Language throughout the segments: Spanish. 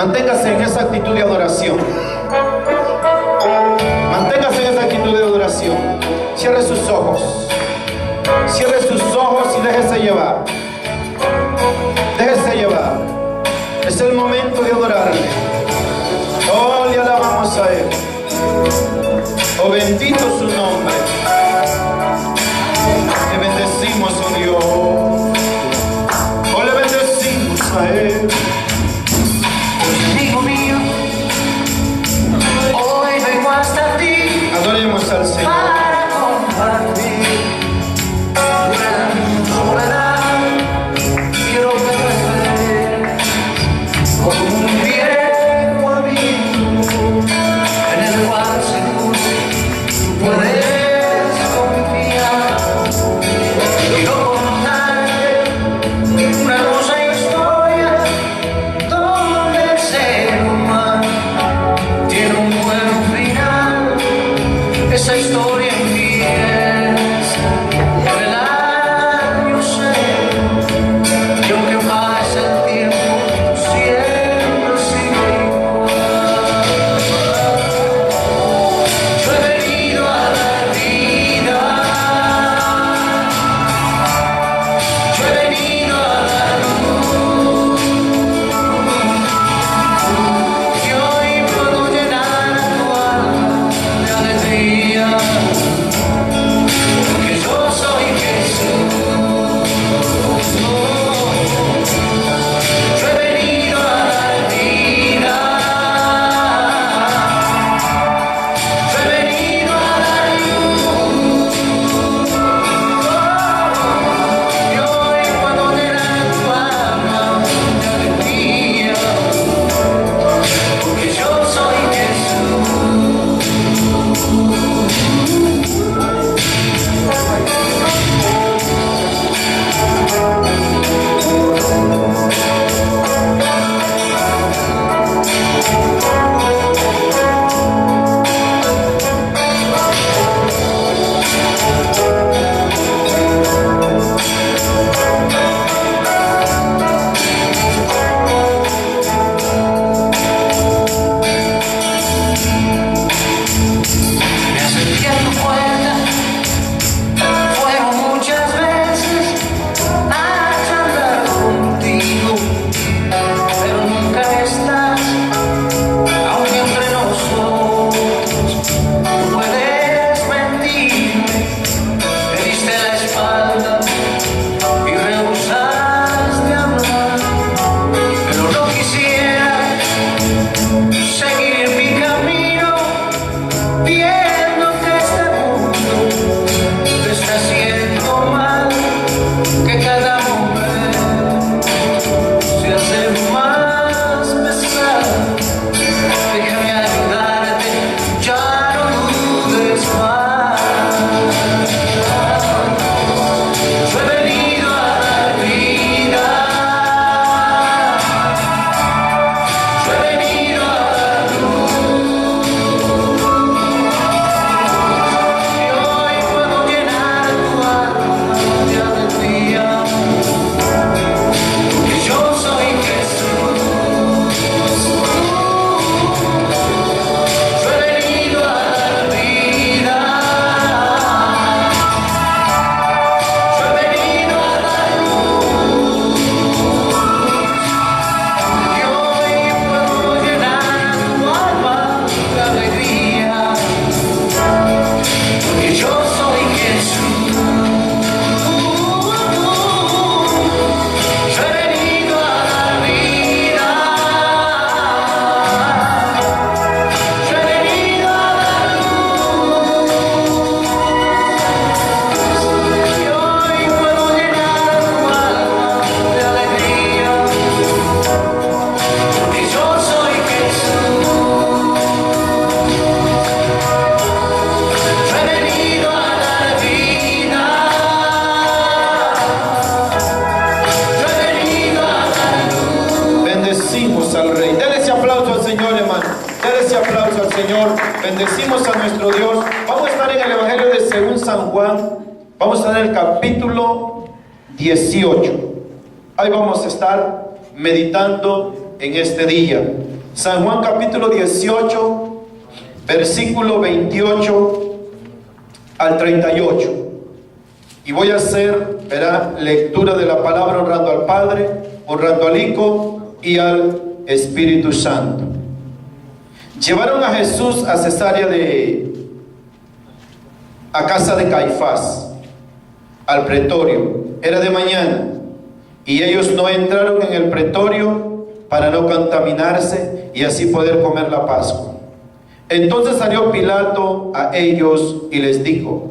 Manténgase en esa actitud de adoración. Manténgase en esa actitud de adoración. Cierre sus ojos. Cierre sus ojos y déjese llevar. Déjese llevar. Es el momento de adorarle. Oh, le alabamos a Él. Oh, bendito su nombre. Le bendecimos, oh Dios. Oh, le bendecimos a Él. Amigo mío, hoy vengo hasta ti. Adoremos al Señor. Para compartir una soledad. Quiero perder como un viejo amigo en el cual seguro puedes confiar. Quiero contarte una hermosa historia donde el ser humano tiene un buen final. Esa historia empieza por el año cero, y aunque pase el tiempo, siempre sigue igual. Yo he venido a la vida, yo he venido a la luz, y hoy puedo llenar tu alma de alegría, porque yo soy Jesús. Yo he venido a la vida, yo he venido a la luz, y hoy puedo llenar tu alma de alegría, porque yo soy Jesús. Me acerqué a tu puerta, fueron muchas veces a charlar contigo, pero nunca estás, aunque entre nosotros no puedes mentirme. Me diste la espalda y rehusaste hablar, pero no quisiera seguir mi camino, viendo que este mundo te está haciendo mal, que cada momento se hace más pesado. Déjame ayudarte, ya no dudes más. Yo he venido a la vida, yo he venido a la luz, y hoy puedo llenar tu alma de alegría, porque yo soy Jesús. Yo he venido a la vida, yo he venido a la luz, y hoy puedo llenar tu alma de alegría, porque yo soy Jesús. Yo he venido a la vida, yo he venido a la luz, y hoy puedo llenar tu alma de alegría, porque yo soy Jesús. Yo he venido a la vida, yo he venido a la luz. Bendecimos al Rey. Dele ese aplauso al Señor, hermano. Dele ese aplauso al Señor. Bendecimos a nuestro Dios. Vamos a estar en el Evangelio de según San Juan. Vamos a estar en el capítulo 18. Ahí vamos a estar meditando en este día. San Juan capítulo 18, versículo 28 al 38. Y voy a hacer, lectura de la palabra honrando al Padre, honrando al Hijo y al Espíritu Santo. Llevaron a Jesús a Cesarea a casa de Caifás, al pretorio. Era de mañana, y ellos no entraron en el pretorio para no contaminarse y así poder comer la Pascua. Entonces salió Pilato a ellos y les dijo: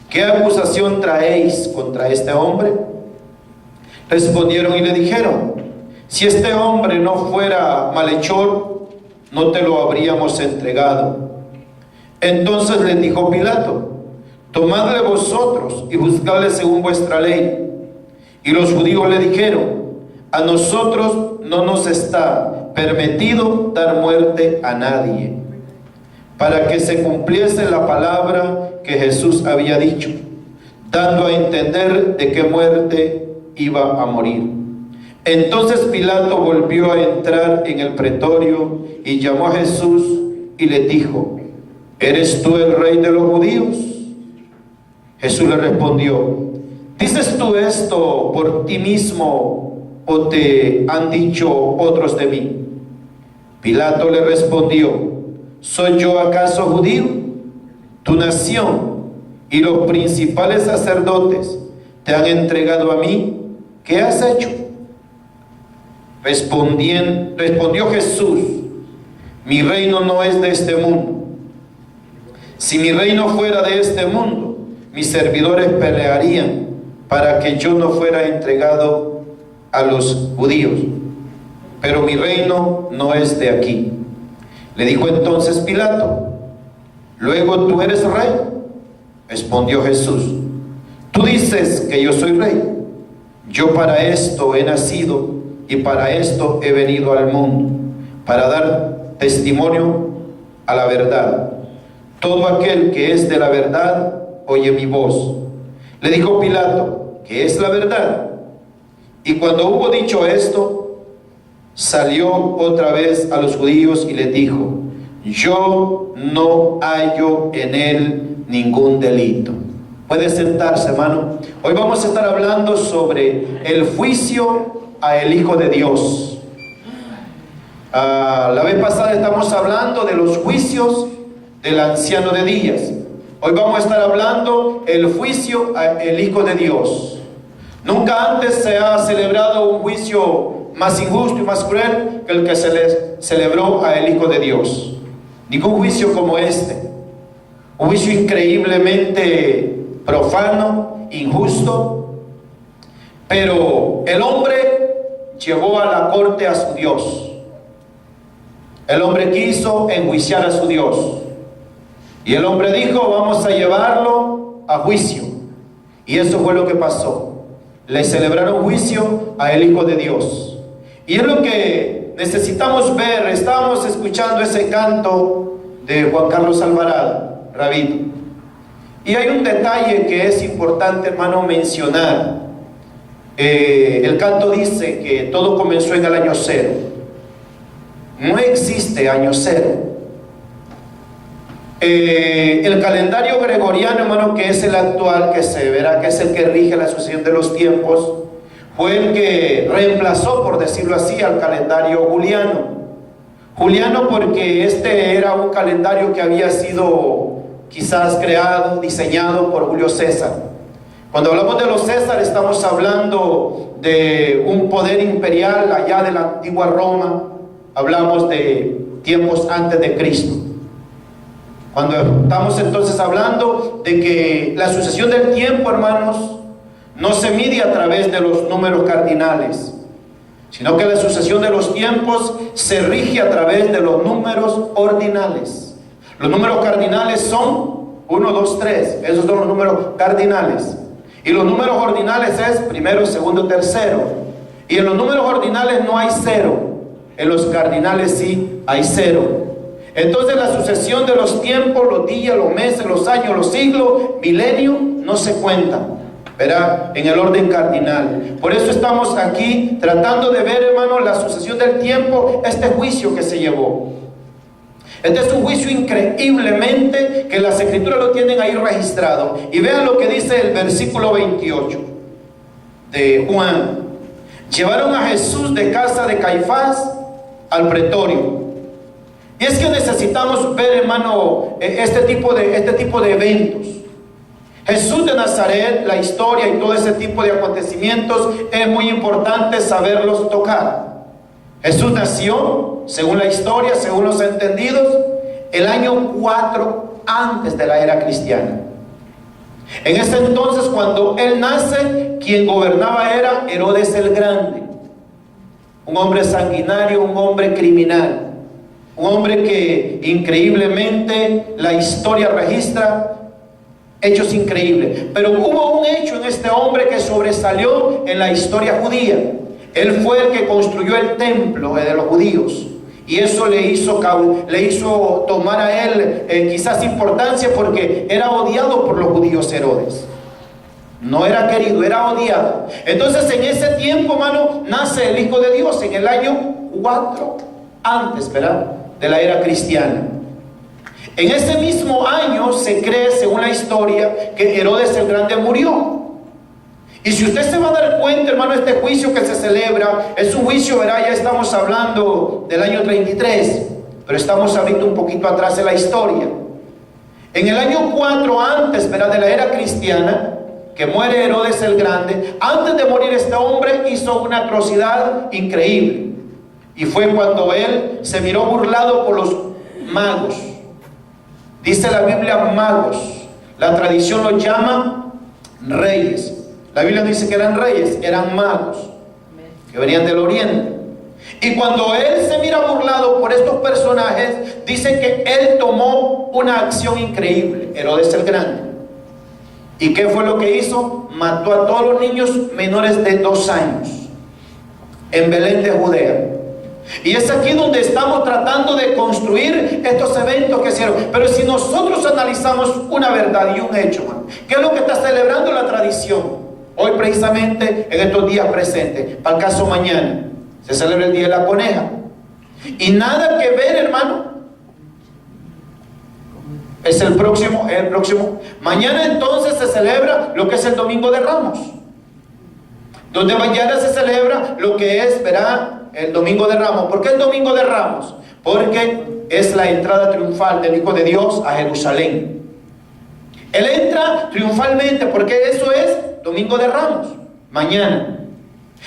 ¿qué acusación traéis contra este hombre? Respondieron y le dijeron: si este hombre no fuera malhechor, no te lo habríamos entregado. Entonces les dijo Pilato: tomadle vosotros y juzgadle según vuestra ley. Y los judíos le dijeron: a nosotros no nos está permitido dar muerte a nadie, para que se cumpliese la palabra que Jesús había dicho, dando a entender de qué muerte iba a morir. Entonces Pilato volvió a entrar en el pretorio y llamó a Jesús y le dijo: ¿eres tú el rey de los judíos? Jesús le respondió: ¿dices tú esto por ti mismo o te han dicho otros de mí? Pilato le respondió: ¿soy yo acaso judío? Tu nación y los principales sacerdotes te han entregado a mí. ¿Qué has hecho? Respondió Jesús: mi reino no es de este mundo. Si mi reino fuera de este mundo, mis servidores pelearían para que yo no fuera entregado a los judíos. Pero mi reino no es de aquí. Le dijo entonces Pilato: ¿luego tú eres rey? Respondió Jesús: tú dices que yo soy rey. Yo para esto he nacido y para esto he venido al mundo, para dar testimonio a la verdad. Todo aquel que es de la verdad oye mi voz. Le dijo Pilato: ¿qué es la verdad? Y cuando hubo dicho esto, salió otra vez a los judíos y les dijo: yo no hallo en él ningún delito. Puede sentarse, hermano. Hoy vamos a estar hablando sobre el juicio al Hijo de Dios. La vez pasada estamos hablando de los juicios del anciano de días. Hoy vamos a estar hablando el juicio al Hijo de Dios. Nunca antes se ha celebrado un juicio más injusto y más cruel que el que se le celebró al Hijo de Dios. Ningún juicio como este. Un juicio increíblemente profano, injusto. Pero el hombre llevó a la corte a su Dios. El hombre quiso enjuiciar a su Dios. Y el hombre dijo: vamos a llevarlo a juicio. Y eso fue lo que pasó. Le celebraron juicio al Hijo de Dios. Y es lo que necesitamos ver. Estábamos escuchando ese canto de Juan Carlos Alvarado, Rabino. Y hay un detalle que es importante, hermano, mencionar. El canto dice que todo comenzó en el año cero. No existe año cero. El calendario gregoriano, hermano, que es el actual, que se verá que es el que rige la sucesión de los tiempos, fue el que reemplazó, por decirlo así, al calendario juliano. Juliano porque este era un calendario que había sido quizás creado, diseñado por Julio César. Cuando hablamos de los César, estamos hablando de un poder imperial allá de la antigua Roma. Hablamos de tiempos antes de Cristo. Cuando estamos entonces hablando de que la sucesión del tiempo, hermanos, no se mide a través de los números cardinales, sino que la sucesión de los tiempos se rige a través de los números ordinales. Los números cardinales son 1, 2, 3. Esos son los números cardinales. Y los números ordinales es primero, segundo, tercero. Y en los números ordinales no hay cero. En los cardinales sí hay cero. Entonces la sucesión de los tiempos, los días, los meses, los años, los siglos, milenios, no se cuentan. ¿verdad? En el orden cardinal. Por eso estamos aquí tratando de ver, hermano, la sucesión del tiempo, este juicio que se llevó. Este es un juicio increíblemente que las escrituras lo tienen ahí registrado. Y vean lo que dice el versículo 28 de Juan. Llevaron a Jesús de casa de Caifás al pretorio. Y es que necesitamos ver, hermano, este tipo de eventos. Jesús de Nazaret, la historia y todo ese tipo de acontecimientos es muy importante saberlos tocar. Jesús nació, según la historia, según los entendidos, el año 4 antes de la era cristiana. En ese entonces, cuando él nace, quien gobernaba era Herodes el Grande, un hombre sanguinario, un hombre criminal, un hombre que increíblemente la historia registra hechos increíbles. Pero hubo un hecho en este hombre que sobresalió en la historia judía. Él fue el que construyó el templo de los judíos. Y eso le hizo tomar a él quizás importancia, porque era odiado por los judíos Herodes. No era querido, era odiado. Entonces en ese tiempo, hermano, nace el Hijo de Dios en el año 4 antes, ¿verdad?, de la era cristiana. En ese mismo año se cree, según la historia, que Herodes el Grande murió. Y si usted se va a dar cuenta, hermano, este juicio que se celebra es un juicio, ¿verdad? Ya estamos hablando del año 33, pero estamos ahorita un poquito atrás de la historia. En el año 4 antes, ¿verdad?, de la era cristiana, que muere Herodes el Grande, antes de morir este hombre hizo una atrocidad increíble. Y fue cuando él se miró burlado por los magos. Dice la Biblia magos, la tradición los llama reyes. La Biblia dice que eran reyes, eran magos, que venían del oriente. Y cuando él se mira burlado por estos personajes, dice que él tomó una acción increíble, Herodes el Grande. ¿Y qué fue lo que hizo? Mató a todos los niños menores de 2 años en Belén de Judea. Y es aquí donde estamos tratando de construir estos eventos que hicieron. Pero si nosotros analizamos una verdad y un hecho, ¿qué es lo que está celebrando la tradición? Hoy precisamente, en estos días presentes, para el caso mañana, se celebra el Día de la Coneja. Y nada que ver, hermano, es el próximo. Mañana entonces se celebra lo que es el Domingo de Ramos. Donde mañana se celebra lo que es, ¿verdad?, el Domingo de Ramos. ¿Por qué el Domingo de Ramos? Porque es la entrada triunfal del Hijo de Dios a Jerusalén. Él entra triunfalmente porque eso es Domingo de Ramos, mañana.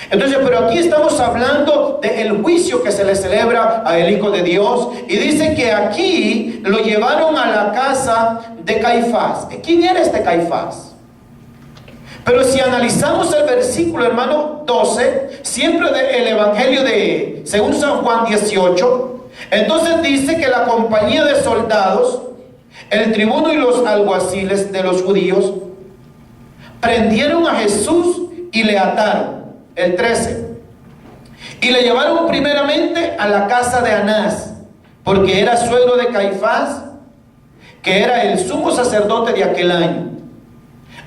Entonces, pero aquí estamos hablando del juicio que se le celebra al Hijo de Dios. Y dice que aquí lo llevaron a la casa de Caifás. ¿Quién era este Caifás? Pero si analizamos el versículo, hermano, 12, siempre del Evangelio de según San Juan 18, entonces dice que la compañía de soldados, el tribuno y los alguaciles de los judíos, prendieron a Jesús y le ataron. El 13. Y le llevaron primeramente a la casa de Anás, porque era suegro de Caifás, que era el sumo sacerdote de aquel año.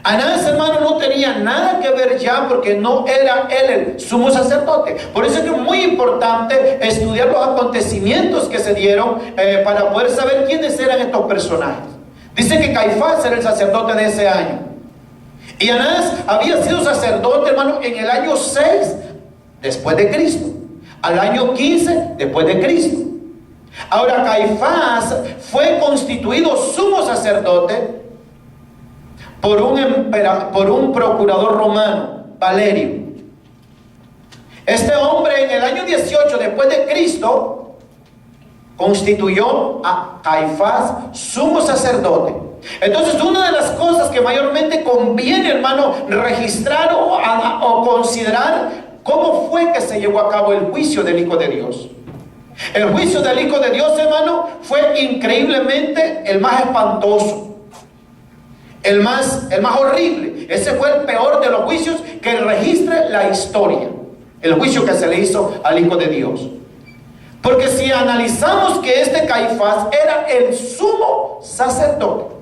Anás, hermano, no tenía nada que ver ya, porque no era él el sumo sacerdote. Por eso es que es muy importante estudiar los acontecimientos que se dieron para poder saber quiénes eran estos personajes. Dice que Caifás era el sacerdote de ese año. Y Anás había sido sacerdote, hermano, en el año 6 después de Cristo, al año 15 después de Cristo. Ahora, Caifás fue constituido sumo sacerdote por un procurador romano, Valerio. Este hombre en el año 18 después de Cristo constituyó a Caifás sumo sacerdote. Entonces, una de las cosas que mayormente conviene, hermano, registrar o considerar, cómo fue que se llevó a cabo el juicio del Hijo de Dios. El juicio del Hijo de Dios, hermano, fue increíblemente el más espantoso, el más horrible. Ese fue el peor de los juicios que registre la historia, el juicio que se le hizo al Hijo de Dios. Porque si analizamos que este Caifás era el sumo sacerdote,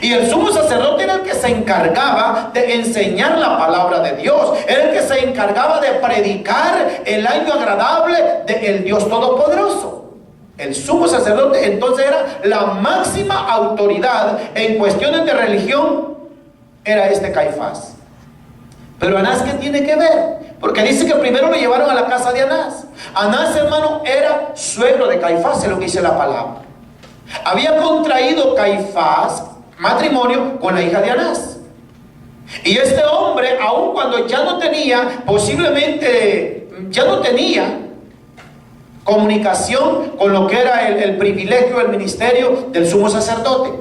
Y el sumo sacerdote era el que se encargaba de enseñar la palabra de Dios. Era el que se encargaba de predicar el año agradable del Dios Todopoderoso. El sumo sacerdote entonces era la máxima autoridad en cuestiones de religión. Era este Caifás. Pero Anás, ¿qué tiene que ver? Porque dice que primero lo llevaron a la casa de Anás. Anás, hermano, era suegro de Caifás, es lo que dice la palabra. Había contraído Caifás matrimonio con la hija de Anás. Y este hombre, aun cuando ya no tenía, posiblemente ya no tenía comunicación con lo que era el privilegio, el ministerio del sumo sacerdote,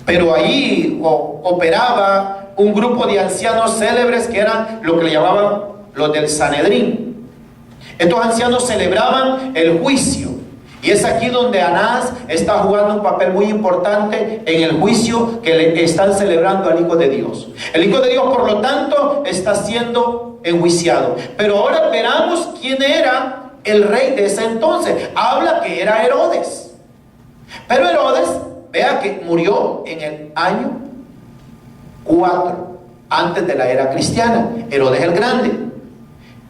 pero ahí operaba un grupo de ancianos célebres que eran lo que le llamaban los del Sanedrín. Estos ancianos celebraban el juicio. Y es aquí donde Anás está jugando un papel muy importante en el juicio que le están celebrando al Hijo de Dios. El Hijo de Dios, por lo tanto, está siendo enjuiciado. Pero ahora veramos quién era el rey de ese entonces. Habla que era Herodes. Pero Herodes, vea que murió en el año 4 antes de la era cristiana. Herodes el Grande.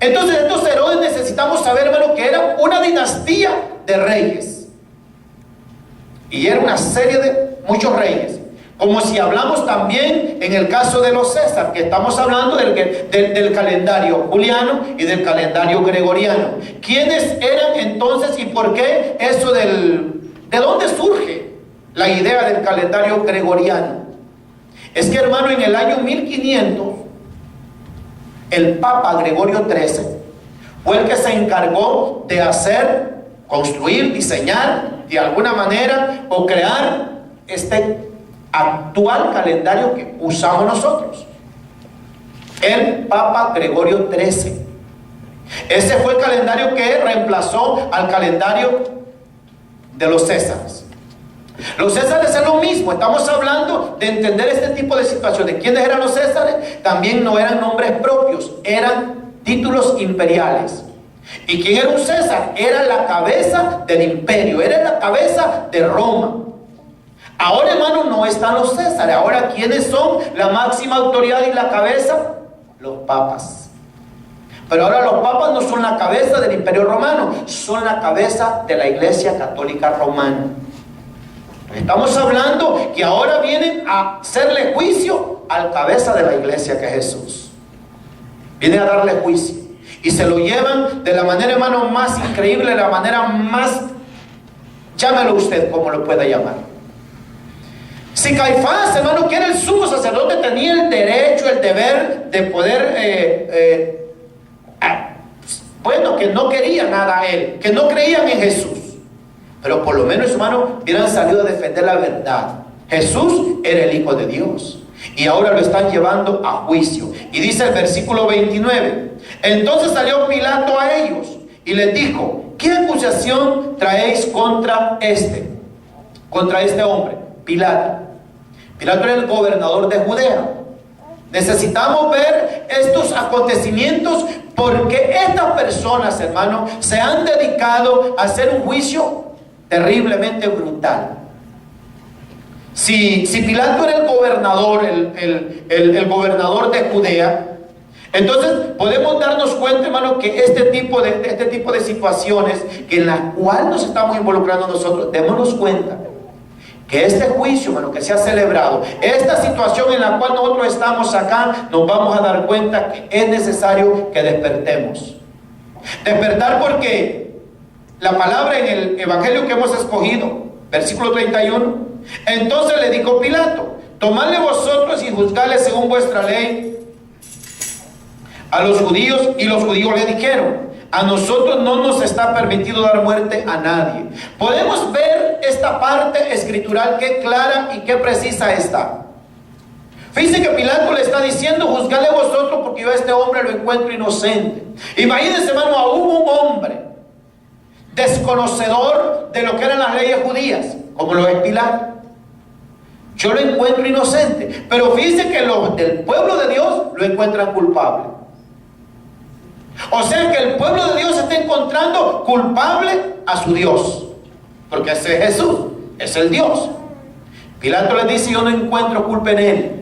Entonces estos Herodes necesitamos saber, hermano, que era una dinastía de reyes. Y era una serie de muchos reyes. Como si hablamos también en el caso de los César, que estamos hablando del calendario juliano y del calendario gregoriano. ¿Quiénes eran entonces y por qué eso de dónde surge la idea del calendario gregoriano? Es que, hermano, en el año 1500, el Papa Gregorio XIII fue el que se encargó de construir, diseñar de alguna manera o crear este actual calendario que usamos nosotros. El Papa Gregorio XIII. Ese fue el calendario que reemplazó al calendario de los Césares. Los Césares es lo mismo. Estamos hablando de entender este tipo de situaciones. ¿Quiénes eran los Césares? También no eran nombres propios, eran títulos imperiales. ¿Y quién era un César? Era la cabeza del imperio, era la cabeza de Roma. Ahora, hermano, no están los Césares. Ahora, ¿quiénes son la máxima autoridad y la cabeza? Los papas. Pero ahora los papas no son la cabeza del imperio romano, son la cabeza de la Iglesia Católica Romana. Estamos hablando que ahora vienen a hacerle juicio al cabeza de la iglesia, que es Jesús. Vienen a darle juicio. Y se lo llevan de la manera, hermano, más increíble, de la manera más, llámelo usted como lo pueda llamar. Si Caifás, hermano, que era el sumo sacerdote, tenía el derecho, el deber de poder, bueno, que no quería nada a él, que no creían en Jesús. Pero por lo menos, hermano, hubieran salido a defender la verdad. Jesús era el Hijo de Dios. Y ahora lo están llevando a juicio. Y dice el versículo 29. Entonces salió Pilato a ellos y les dijo: ¿qué acusación traéis contra este hombre? Pilato. Pilato era el gobernador de Judea. Necesitamos ver estos acontecimientos porque estas personas, hermano, se han dedicado a hacer un juicio terriblemente brutal. Si Pilato era el gobernador, el gobernador de Judea, entonces podemos darnos cuenta, hermano, que este tipo de situaciones en las cuales nos estamos involucrando nosotros, démonos cuenta que este juicio, hermano, que se ha celebrado, esta situación en la cual nosotros estamos acá, nos vamos a dar cuenta que es necesario que despertemos. Despertar porque la palabra en el evangelio que hemos escogido, versículo 31, entonces le dijo Pilato: tomadle vosotros y juzgadle según vuestra ley a los judíos. Y los judíos le dijeron: a nosotros no nos está permitido dar muerte a nadie. Podemos ver esta parte escritural que clara y que precisa está. Fíjense que Pilato le está diciendo: juzgadle vosotros porque yo a este hombre lo encuentro inocente. Imagínense, hermano, aún un hombre desconocedor de lo que eran las leyes judías, como lo es Pilato, yo lo encuentro inocente. Pero fíjense que los del pueblo de Dios lo encuentran culpable. O sea que el pueblo de Dios está encontrando culpable a su Dios, porque ese es Jesús, es el Dios. Pilato les dice: yo no encuentro culpa en él,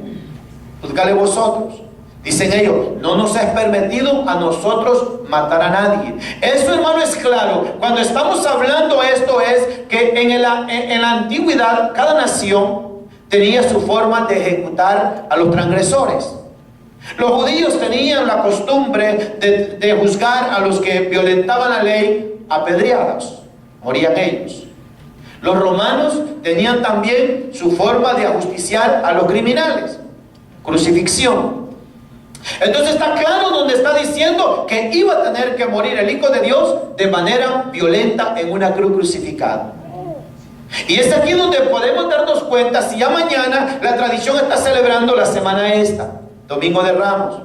juzgadle vosotros. Dicen ellos: no nos es permitido a nosotros matar a nadie. Eso, hermano, es claro. Cuando estamos hablando esto es que en la antigüedad cada nación tenía su forma de ejecutar a los transgresores. Los judíos tenían la costumbre de juzgar a los que violentaban la ley apedreados, morían ellos. Los romanos tenían también su forma de ajusticiar a los criminales, crucifixión. Entonces está claro donde está diciendo que iba a tener que morir el Hijo de Dios de manera violenta en una cruz crucificada. Y es aquí donde podemos darnos cuenta si ya mañana la tradición está celebrando la semana esta, Domingo de Ramos.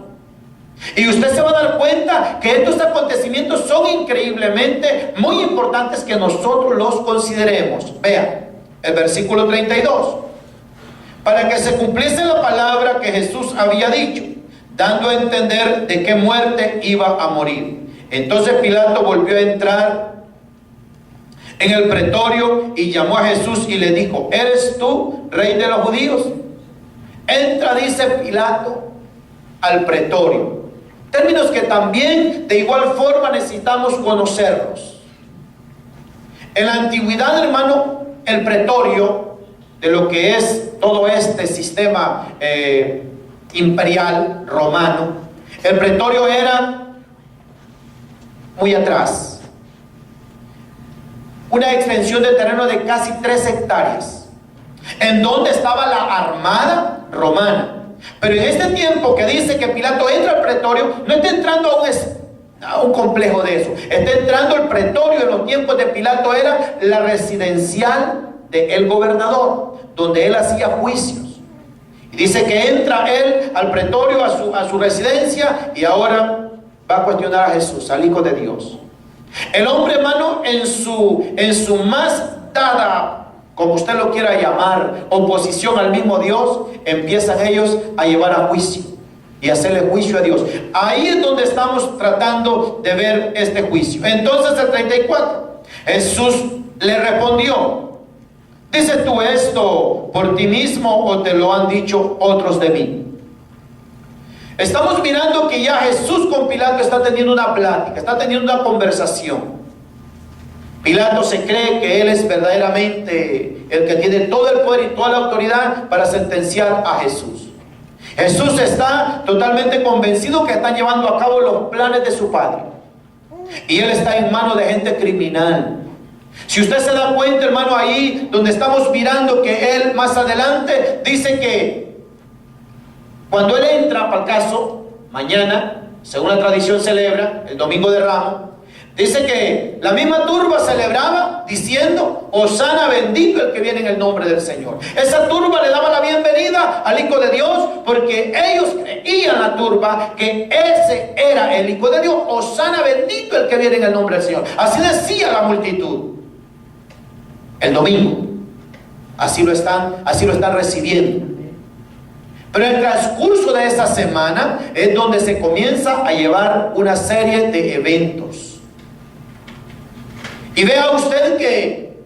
Y usted se va a dar cuenta que estos acontecimientos son increíblemente muy importantes que nosotros los consideremos. Vean el versículo 32. Para que se cumpliese la palabra que Jesús había dicho, dando a entender de qué muerte iba a morir. Entonces Pilato volvió a entrar en el pretorio y llamó a Jesús y le dijo: ¿eres tú rey de los judíos? Entra, dice Pilato, al pretorio. Términos que también de igual forma necesitamos conocerlos. En la antigüedad, hermano, el pretorio, de lo que es todo este sistema imperial romano, el pretorio era muy atrás, una extensión de terreno de casi 3 hectáreas, en donde estaba la armada romana. Pero en este tiempo que dice que Pilato entra al pretorio, no está entrando a un complejo de eso, está entrando al pretorio. En los tiempos de Pilato era la residencial del gobernador, donde él hacía juicios. Y dice que entra él al pretorio, a su residencia, y ahora va a cuestionar a Jesús, al Hijo de Dios. El hombre, hermano, en su más dada, como usted lo quiera llamar, oposición al mismo Dios, empiezan ellos a llevar a juicio y hacerle juicio a Dios. Ahí es donde estamos tratando de ver este juicio. Entonces el 34, Jesús le respondió: ¿dices tú esto por ti mismo o te lo han dicho otros de mí? Estamos mirando que ya Jesús con Pilato está teniendo una plática, está teniendo una conversación. Pilato se cree que él es verdaderamente el que tiene todo el poder y toda la autoridad para sentenciar a Jesús. Jesús está totalmente convencido que están llevando a cabo los planes de su Padre. Y él está en manos de gente criminal. Si usted se da cuenta, hermano, ahí donde estamos mirando que él más adelante dice que cuando él entra, para el caso, mañana, según la tradición celebra, el Domingo de Ramos, dice que la misma turba celebraba diciendo: Hosana, bendito el que viene en el nombre del Señor. Esa turba le daba la bienvenida al Hijo de Dios porque ellos creían, la turba, que ese era el Hijo de Dios. Hosana, bendito el que viene en el nombre del Señor. Así decía la multitud el domingo. Así lo están recibiendo. Pero en el transcurso de esa semana es donde se comienza a llevar una serie de eventos. Y vea usted que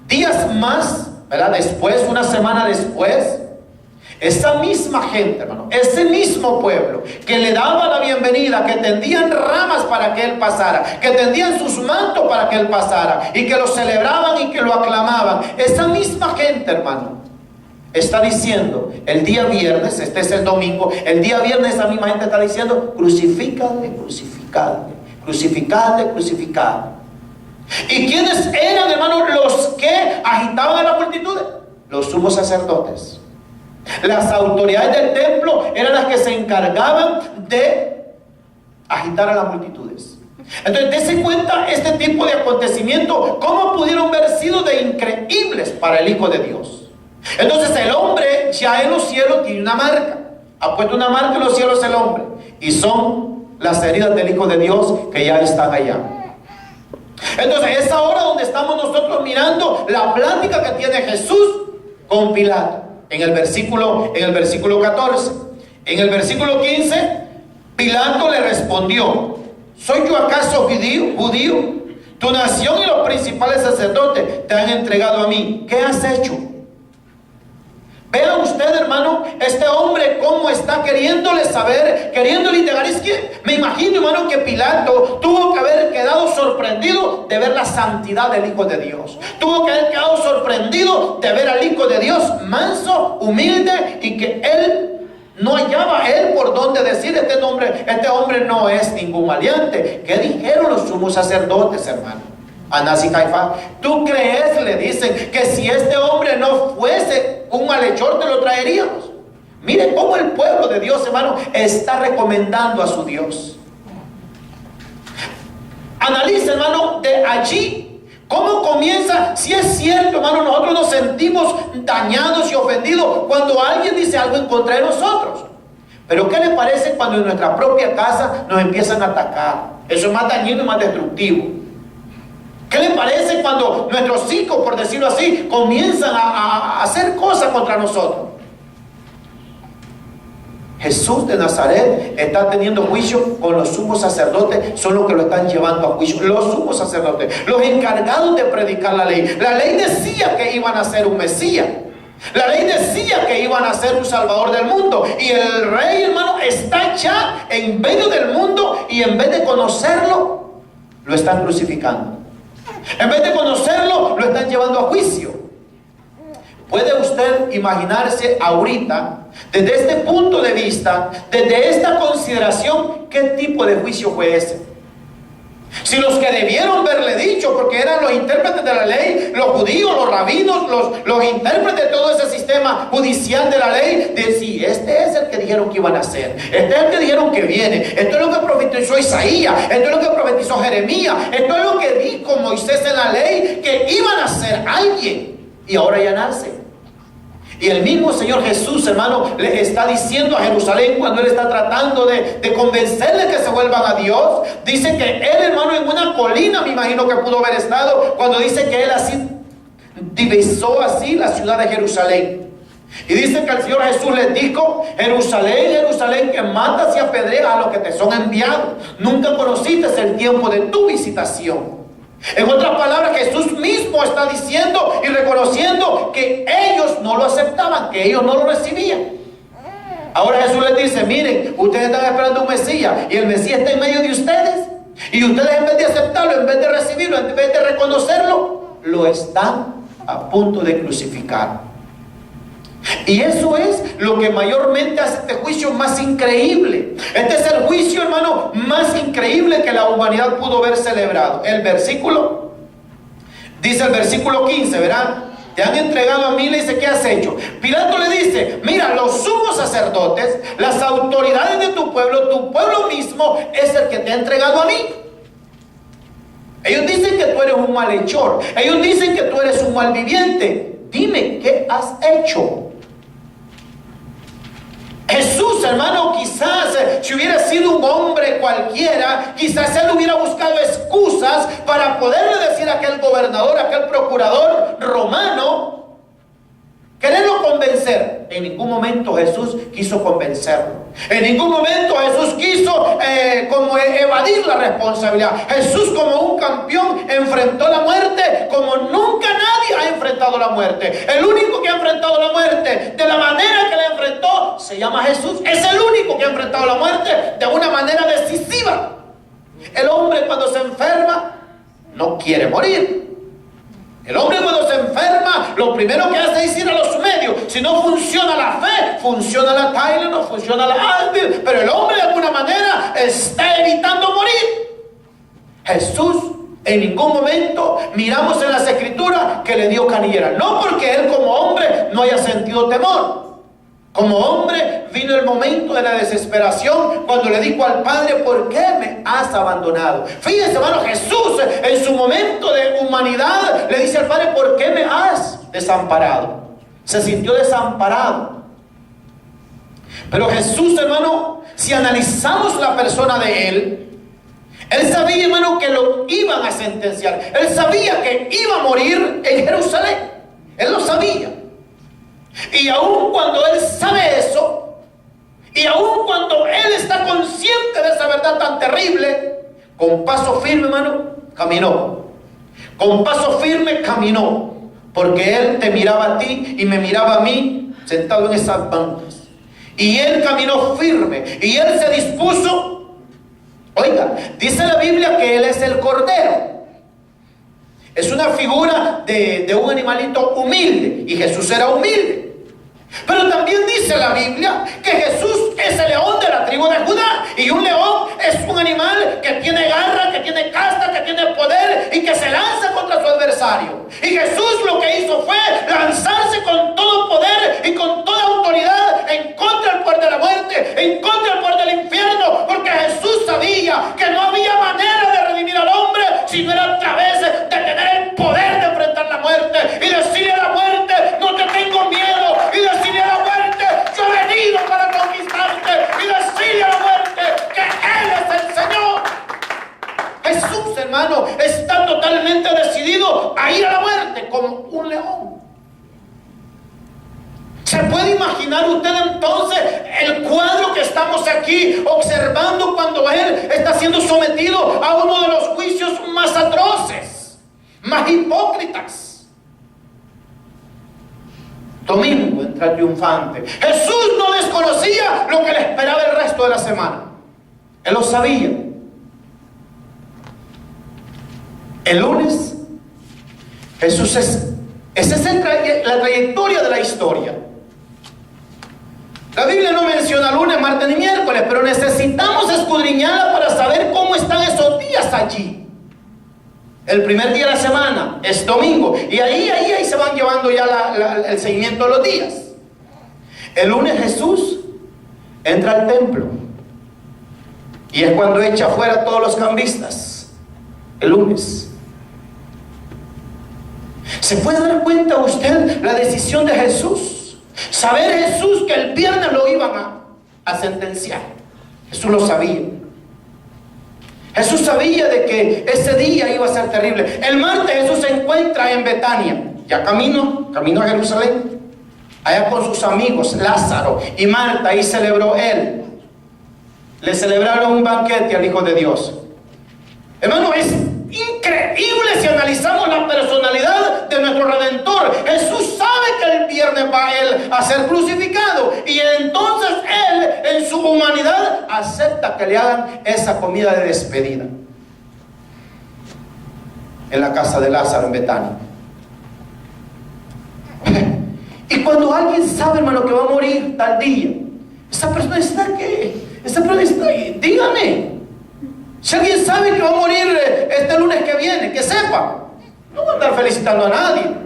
días más, ¿verdad?, después, una semana después, esa misma gente, hermano, ese mismo pueblo que le daba la bienvenida, que tendían ramas para que él pasara, que tendían sus mantos para que él pasara, y que lo celebraban y que lo aclamaban, esa misma gente, hermano, está diciendo el día viernes, este es el domingo, el día viernes esa misma gente está diciendo: crucifícale, crucifícale, crucifícale, crucifícale. ¿Y quiénes eran, hermanos, los que agitaban a la multitud? Los sumos sacerdotes. Las autoridades del templo eran las que se encargaban de agitar a las multitudes. Entonces, dése cuenta este tipo de acontecimientos, cómo pudieron haber sido de increíbles para el Hijo de Dios. Entonces el hombre ya en los cielos tiene una marca, ha puesto una marca en los cielos el hombre, y son las heridas del Hijo de Dios que ya están allá. Entonces es ahora donde estamos nosotros mirando la plática que tiene Jesús con Pilato en el versículo 14. En el versículo 15 Pilato le respondió: ¿soy yo acaso judío? Tu nación y los principales sacerdotes te han entregado a mí. ¿Qué has hecho? Vea usted, hermano, este hombre cómo está queriéndole saber, queriéndole indagar. Es que me imagino, hermano, que Pilato tuvo que haber quedado sorprendido de ver la santidad del Hijo de Dios. Tuvo que haber quedado sorprendido de ver al Hijo de Dios manso, humilde, y que él no hallaba él por dónde decir: este hombre no es ningún maleante. ¿Qué dijeron los sumos sacerdotes, hermano? Anás y Caifás, ¿tú crees? Le dicen que si este hombre no fuese un malhechor, te lo traeríamos. Mire cómo el pueblo de Dios, hermano, está recomendando a su Dios. Analiza, hermano, de allí cómo comienza. Si es cierto, hermano, nosotros nos sentimos dañados y ofendidos cuando alguien dice algo en contra de nosotros. Pero ¿qué le parece cuando en nuestra propia casa nos empiezan a atacar? Eso es más dañino y más destructivo. ¿Qué le parece cuando nuestros hijos, por decirlo así, comienzan a hacer cosas contra nosotros? Jesús de Nazaret está teniendo juicio con los sumos sacerdotes. Son los que lo están llevando a juicio. Los sumos sacerdotes, los encargados de predicar la ley. La ley decía que iban a ser un Mesías. La ley decía que iban a ser un Salvador del mundo. Y el rey, hermano, está ya en medio del mundo, y en vez de conocerlo, lo están crucificando. En vez de conocerlo, lo están llevando a juicio. ¿Puede usted imaginarse ahorita, desde este punto de vista, desde esta consideración, qué tipo de juicio fue ese? Si los que debieron haberle dicho, porque eran los intérpretes de la ley, los judíos, los rabinos, los intérpretes de todo ese sistema judicial de la ley, de si este es el que dijeron que iban a hacer, este es el que dijeron que viene, esto es lo que profetizó Isaías, esto es lo que profetizó Jeremías, esto es lo que dijo Moisés en la ley, que iban a ser alguien, y ahora ya nace. Y el mismo Señor Jesús, hermano, le está diciendo a Jerusalén, cuando Él está tratando de convencerle que se vuelvan a Dios, dice que Él, hermano, en una colina, me imagino que pudo haber estado, cuando dice que Él así divisó así la ciudad de Jerusalén. Y dice que el Señor Jesús les dijo: Jerusalén, Jerusalén, que matas y apedreas a los que te son enviados. Nunca conociste el tiempo de tu visitación. En otras palabras, Jesús mismo está diciendo y reconociendo que ellos no lo aceptaban, que ellos no lo recibían. Ahora Jesús les dice: miren, ustedes están esperando un Mesías, y el Mesías está en medio de ustedes, y ustedes, en vez de aceptarlo, en vez de recibirlo, en vez de reconocerlo, lo están a punto de crucificar. Y eso es lo que mayormente hace este juicio más increíble. Este es el juicio, hermano, más increíble que la humanidad pudo haber celebrado. El versículo, dice el versículo 15, ¿verdad? Te han entregado a mí, le dice: ¿qué has hecho? Pilato le dice: mira, los sumos sacerdotes, las autoridades de tu pueblo mismo es el que te ha entregado a mí. Ellos dicen que tú eres un malhechor, ellos dicen que tú eres un malviviente. Dime, ¿qué has hecho? Jesús, hermano, quizás si hubiera sido un hombre cualquiera, quizás él hubiera buscado excusas para poderle decir a aquel gobernador, a aquel procurador romano, quererlo convencer. En ningún momento Jesús quiso convencerlo. En ningún momento Jesús quiso como evadir la responsabilidad. Jesús, como un campeón, enfrentó la muerte como nunca nadie ha enfrentado la muerte. El único que ha enfrentado la muerte de la manera que la enfrentó se llama Jesús. Es el único que ha enfrentado la muerte de una manera decisiva. El hombre, cuando se enferma, no quiere morir. El hombre, cuando se enferma, lo primero que hace es ir a los medios. Si no funciona la fe, funciona la Tylenol, no funciona la Advil, pero el hombre de alguna manera está evitando morir. Jesús, en ningún momento miramos en las Escrituras que le dio canillera. No porque él, como hombre, no haya sentido temor. Como hombre vino el momento de la desesperación, cuando le dijo al Padre: ¿por qué me has abandonado? Fíjense, hermano, Jesús en su momento de humanidad le dice al Padre: ¿por qué me has desamparado? Se sintió desamparado. Pero Jesús, hermano, si analizamos la persona de él sabía, hermano, que lo iban a sentenciar. Él sabía que iba a morir en Jerusalén. Él lo sabía. Y aun cuando él sabe eso, y aun cuando él está consciente de esa verdad tan terrible, con paso firme, hermano, caminó. Con paso firme caminó. Porque él te miraba a ti y me miraba a mí sentado en esas bancas. Y él caminó firme y él se dispuso. Oiga, dice la Biblia que él es el Cordero. Es una figura de un animalito humilde, y Jesús era humilde. Pero también dice la Biblia que Jesús es el león de la tribu de Judá. Y un león es un animal que tiene garra, que tiene casta, que tiene poder y que se lanza contra su adversario. Y Jesús lo que hizo fue lanzarse con todo poder y con toda autoridad en contra del poder de la muerte, en contra del poder del infierno, porque Jesús sabía que no había manera de redimir al hombre si no era a través de tener el poder de enfrentar la muerte y decirle a la muerte: no te tengo miedo, y decirle a la muerte: yo he venido para conquistarte, y decirle a la muerte que Él es el Señor. Jesús, hermano, está totalmente decidido a ir a la muerte como un león. ¿Se puede imaginar usted entonces el cuadro que estamos aquí observando cuando Él está siendo sometido a uno de los juicios más atroces, más hipócritas? Domingo entra triunfante. Jesús no desconocía lo que le esperaba el resto de la semana. Él lo sabía. El lunes, Jesús esa es la trayectoria de la historia. La Biblia no menciona lunes, martes ni miércoles, pero necesitamos escudriñarla para saber cómo están esos días allí. El primer día de la semana es domingo, y ahí se van llevando ya el seguimiento de los días. El lunes Jesús entra al templo, y es cuando echa fuera a todos los cambistas. El lunes. ¿Se puede dar cuenta usted la decisión de Jesús? Saber Jesús que el viernes lo iban a sentenciar. Jesús lo sabía. Jesús sabía de que ese día iba a ser terrible. El martes Jesús se encuentra en Betania, ya camino a Jerusalén, allá con sus amigos Lázaro y Marta, y celebró él. Le celebraron un banquete al Hijo de Dios. Hermano, es increíble si analizamos la personalidad de nuestro Redentor. Jesús sabe que el viernes va él a ser crucificado, y entonces él en su humanidad acepta que le hagan esa comida de despedida en la casa de Lázaro en Betania. Y cuando alguien sabe, hermano, que va a morir tal día, esa persona está ¿qué? Esa persona está ahí. Dígame, si alguien sabe que va a morir este lunes que viene, que sepa. No va a andar felicitando a nadie.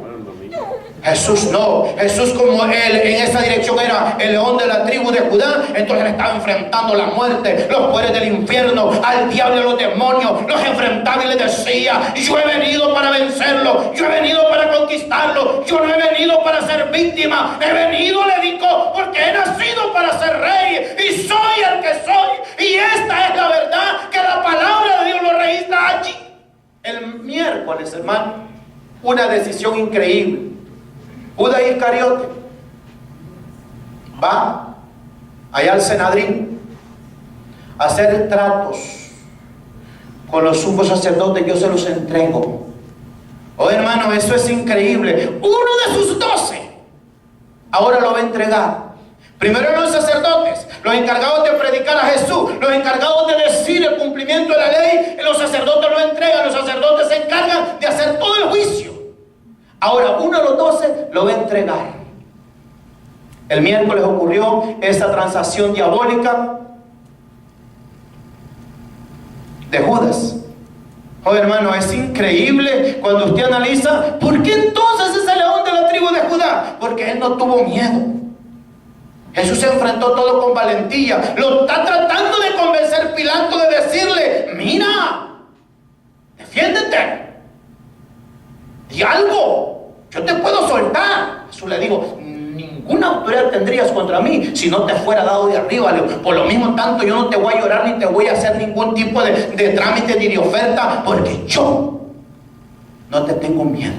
Jesús no. Jesús, como él en esa dirección era el león de la tribu de Judá, entonces él estaba enfrentando la muerte, los poderes del infierno, al diablo y a los demonios. Los enfrentaba y les decía: yo he venido para vencerlo, yo he venido para conquistarlo, yo no he venido para ser víctima, he venido, le digo, porque he nacido para ser rey y soy el que soy. Y esta es la verdad, que la palabra de Dios lo registra allí. El miércoles, hermano, una decisión increíble. Judas Iscariote va allá al Sanedrín a hacer tratos con los sumos sacerdotes: yo se los entrego. Oh, hermano, eso es increíble. Uno de sus 12 ahora lo va a entregar. Primero los sacerdotes, los encargados de predicar a Jesús, los encargados de decir el cumplimiento de la ley, los sacerdotes lo entregan, los sacerdotes se encargan de hacer todo el juicio. Ahora uno de los 12 lo va a entregar. El miércoles ocurrió esa transacción diabólica de Judas. Oh, hermano, es increíble cuando usted analiza por qué entonces es el león de la tribu de Judá. Porque él no tuvo miedo. Jesús se enfrentó todo con valentía. Lo está tratando de convencer Pilato, de decirle: mira, defiéndete, di algo, yo te puedo soltar. Jesús le dijo: ninguna autoridad tendrías contra mí si no te fuera dado de arriba. Por lo mismo tanto, yo no te voy a llorar ni te voy a hacer ningún tipo de trámite ni de oferta, porque yo no te tengo miedo.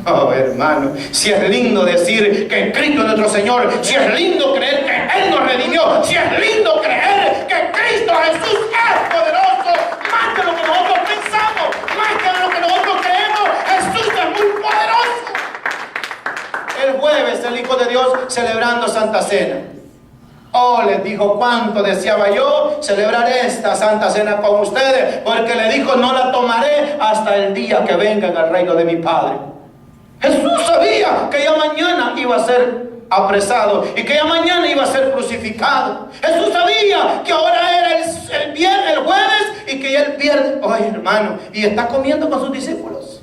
Oh, hermano, si es lindo decir que Cristo es nuestro Señor, si es lindo creer que Él nos redimió, si es lindo creer que Cristo Jesús es poderoso, más de lo que nosotros pensamos, más que de lo que nosotros creemos. Jesús es muy poderoso. El jueves el Hijo de celebrando Santa Cena. Oh, les dijo, cuánto deseaba yo celebrar esta Santa Cena con ustedes, porque le dijo, no la tomaré hasta el día que venga en el reino de mi Padre. Jesús sabía que ya mañana iba a ser apresado y que ya mañana iba a ser crucificado. Jesús sabía que ahora era el viernes, el jueves, y que ya el viernes, ay hermano, y está comiendo con sus discípulos.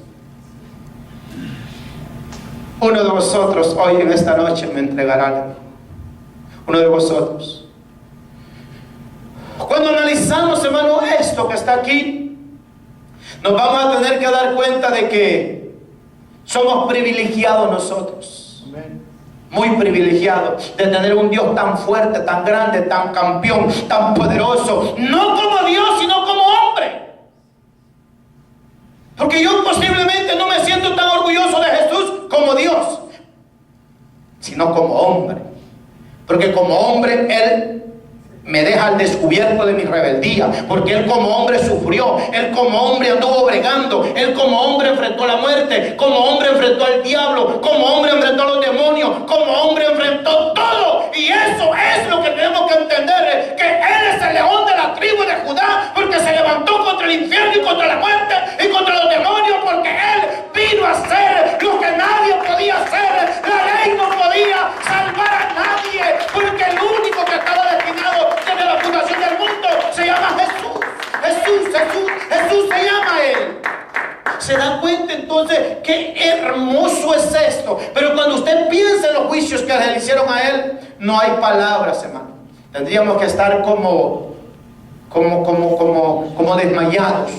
Uno de vosotros hoy en esta noche me entregará a mí. Uno de vosotros. Cuando analizamos, hermano, esto que está aquí, nos vamos a tener que dar cuenta de que somos privilegiados nosotros. Muy privilegiados de tener un Dios tan fuerte, tan grande, tan campeón, tan poderoso. No como Dios, sino como hombre. Porque yo posiblemente no me siento tan orgulloso de Jesús como Dios, sino como hombre. Porque como hombre Él me deja al descubierto de mi rebeldía, porque Él como hombre sufrió, Él como hombre anduvo bregando, Él como hombre enfrentó la muerte, como hombre enfrentó al diablo, como hombre enfrentó a los demonios, como hombre enfrentó todo. Y eso es lo que tenemos que entender, que Él es el león de la tribu de Judá, porque se levantó contra el infierno y contra la muerte y contra los demonios, porque Él vino a hacer lo que nadie podía hacer. La ley no podía salvar a nadie, porque el único que estaba destinado desde la fundación del mundo se llama Jesús. Jesús se llama Él. ¿Se da cuenta entonces qué hermoso es esto? Pero cuando usted piensa en los juicios que le hicieron a Él, no hay palabras, hermano. Tendríamos que estar como desmayados.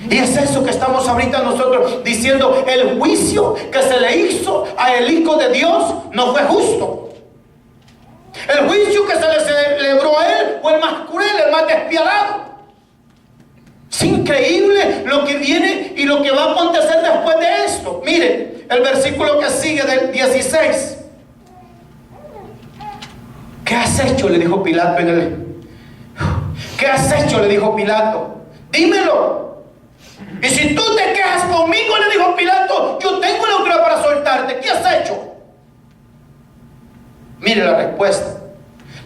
Y es eso que estamos ahorita nosotros diciendo: el juicio que se le hizo a el Hijo de Dios no fue justo. El juicio que se le celebró a Él fue el más cruel, el más despiadado. Es increíble lo que viene y lo que va a acontecer después de esto. Mire, el versículo que sigue del 16. ¿Qué has hecho?, le dijo Pilato ¿Qué has hecho?, le dijo Pilato. Dímelo. Y si tú te quejas conmigo, le dijo Pilato, yo tengo la autoridad para soltarte. ¿Qué has hecho? Mire la respuesta.